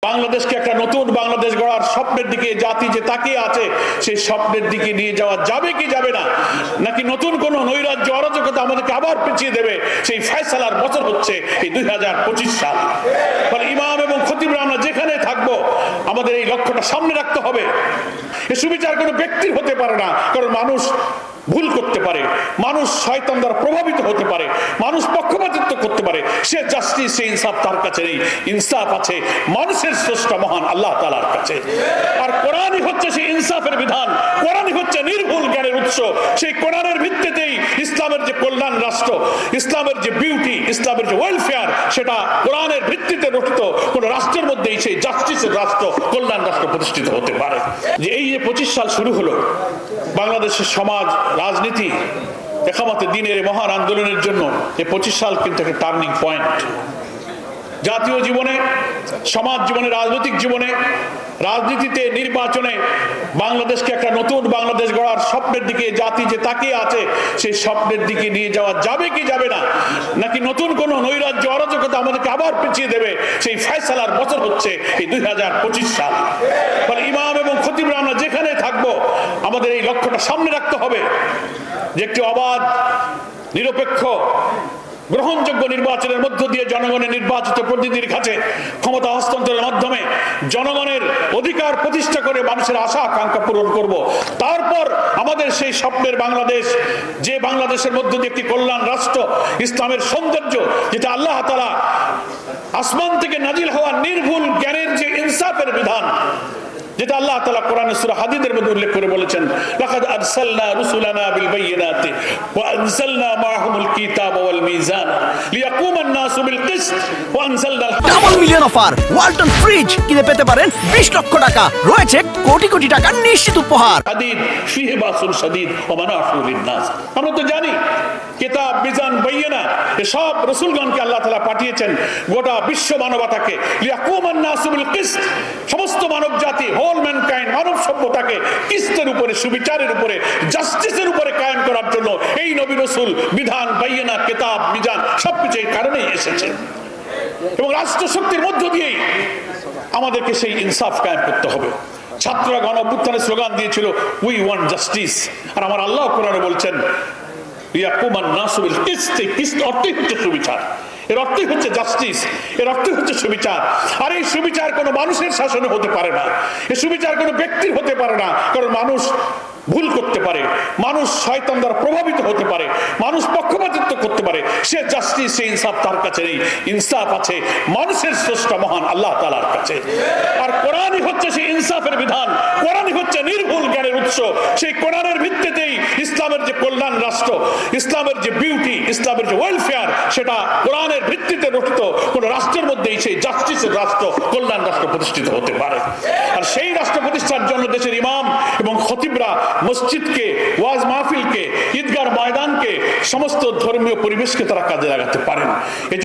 বাংলাদেশকে একটা নতুন বাংলাদেশ গড়ার স্বপ্নের দিকে জাতি যে তাকিয়ে আছে, সেই স্বপ্নের দিকে নিয়ে যাওয়া যাবে কি যাবে না, নাকি নতুন কোন নৈরাজ্য অরাজকতা আমাদেরকে আবার পিছিয়ে দেবে, সেই ফয়সালার বছর হচ্ছে এই 2025 সাল। ফলে ইমাম এবং খতিবরা আমরা যেখানে থাকবো আমাদের এই লক্ষ্যটা সামনে রাখতে হবে। এই সুবিচার কোনো ব্যক্তির হতে পারে না, কারণ মানুষ ভুল করতে পারে, মানুষ শয়তান দ্বারা প্রভাবিত হতে পারে, মানুষ পক্ষপাতিত্ব করতে পারে। সে জাস্টিস, সে ইনসাফ তার কাছে নেই। ইনসাফ আছে মানুষের স্রষ্টা মহান আল্লাহ তাআলার কাছে। আর কোরআনই হচ্ছে সেই ইনসাফের বিধান, কোরআনই হচ্ছে নির্ভুল জ্ঞানের উৎস। সেই কোরআনের ভিত্তিতেই ইসলামের যে কল্যাণ রাষ্ট্র, ইসলামের যে বিউটি, ইসলামের যে ওয়েলফেয়ার, সেটা কোরআনের ভিত্তিতে রচিত কোন রাষ্ট্রের মধ্যেই সেই জাস্টিসের রাষ্ট্র, কল্যাণ রাষ্ট্র প্রতিষ্ঠিত হতে পারে। যে এই যে 25 সাল শুরু হলো, বাংলাদেশের সমাজ, রাজনীতি, একামতে দ্বীনের মহান আন্দোলনের জন্য এই 25 সাল কিন্তু একটা টার্নিং পয়েন্ট। জাতীয় জীবনে, সমাজ জীবনে, রাজনৈতিক জীবনে, রাজনীতিতে, নির্বাচনে বাংলাদেশকে একটা নতুন বাংলাদেশ গড়ার স্বপ্নের দিকে জাতি যে তাকিয়ে আছে, সেই স্বপ্নের দিকে নিয়ে যাওয়া যাবে কি যাবে না, নাকি নতুন কোন নৈরাজ্য অরাজকতা আমাদেরকে আবার পিছিয়ে দেবে, সেই ফয়সালার বছর হচ্ছে এই 2025 সাল। ফলে ইমাম এবং খতিবরা আমরা যেখানে থাকবো আমাদের এই লক্ষ্যটা সামনে রাখতে হবে যে একটি অবাধ, নিরপেক্ষ, গ্রহণযোগ্য নির্বাচনের মধ্য দিয়ে জনগণের নির্বাচিত প্রতিনিধির কাছে ক্ষমতা হস্তান্তরের মাধ্যমে জনগণের অধিকার প্রতিষ্ঠা করে মানুষের আশা আকাঙ্ক্ষা পূরণ করব। তারপর আমাদের সেই স্বপ্নের বাংলাদেশ, যে বাংলাদেশের মধ্য দিয়ে একটি কল্যাণ রাষ্ট্র, ইসলামের সৌন্দর্য, যেটা আল্লাহ তাআলা আসমান থেকে নাজিল হওয়া নির্ভুল জ্ঞানের যে ইনসাফের বিধান, যেটা আল্লাহ তাআলা কোরআনে সূরা হাদীদের মধ্যে উল্লেখ করে বলেছেন, লাকাদ আরসালনা রুসুলানা বিল বাইয়িনাতি ওয়া আনজালনা মাআহুমুল কিতাবা ওয়াল মিজান লিয়াকুমান নাসু বিল কিসত ওয়া আনজালনা double million offer Walton fridge কিনে পেতে পারেন 20 লক্ষ টাকা, রয়েছে কোটি কোটি টাকার নিশ্চিত উপহার। হাদীদ ফিহি বাসুন শাদীদ ওয়া মানাফিউ লিন-নাস। আমরা তো জানি কিতাব, মিজান, বাইয়িনা এসব রাসূলগণকে আল্লাহ তাআলা পাঠিয়েছেন গোটা বিশ্ব মানবতাকে, লিয়াকুমান নাসু বিল কিসত, সমস্ত মানব জাতি, হোল ম্যানকাইন্ড, মানব সভ্যতাকে কিসতের উপরে, সুবিচারের উপরে, জাস্টিসের উপরে কায়েম করার জন্য এই নবী রাসূল বিধান, বাইয়িনা, কিতাব, মিজান সবকিছু এই কারণেই এসেছে। এবং রাষ্ট্র শক্তির মধ্য দিয়েই আমাদেরকে সেই ইনসাফ কায়েম করতে হবে। ছাত্ররা গণ অভ্যুত্থানের স্লোগান দিয়েছিল, উই ওয়ান্ট জাস্টিস। আর আমার আল্লাহ কোরআনে বলছেন, ইয়াকুমান নাসু বিল কিসত। কিসত অর্থই হচ্ছে সুবিচার, এর অর্থই হচ্ছে জাস্টিস, এর অর্থই হচ্ছে সুবিচার। আর এই সুবিচার কোনো মানুষের শাসনে হতে পারে না, এই সুবিচার কোনো ব্যক্তির হতে পারে না, কারণ মানুষ ভুল করতে পারে, মানুষ শয়তান দ্বারা প্রভাবিত হতে পারে, মানুষ পক্ষপাতিত্ব করতে পারে। সে জাস্টিস, সে ইনসাফ তার কাছে নেই। ইনসাফ আছে মানুষের স্রষ্টা মহান আল্লাহ তাআলার কাছে। আর কোরআনই হচ্ছে সেই ইনসাফের বিধান, কোরআনই হচ্ছে নির্ভুল জ্ঞানের উৎস। সেই কোরআনের ভিত্তিতেই ইসলামের যে কল্যাণ রাষ্ট্র, ইসলামের যে বিউটি, ইসলামের যে ওয়েলফেয়ার, সেটা কোরআনের ভিত্তিতে রচিত কোন রাষ্ট্রের মধ্যেই সেই জাস্টিসের রাষ্ট্র, কল্যাণ রাষ্ট্র প্রতিষ্ঠিত হতে পারে। আর সেই রাষ্ট্র প্রতিষ্ঠার জন্য দেশের ইমাম এবং খতিবরা মসজিদকে, ওয়াজ মাহফিলকে, ঈদগাহ ময়দানকে, সমস্ত ধর্মীয় পরিবেশকে তারা কাজে লাগাতে পারেন।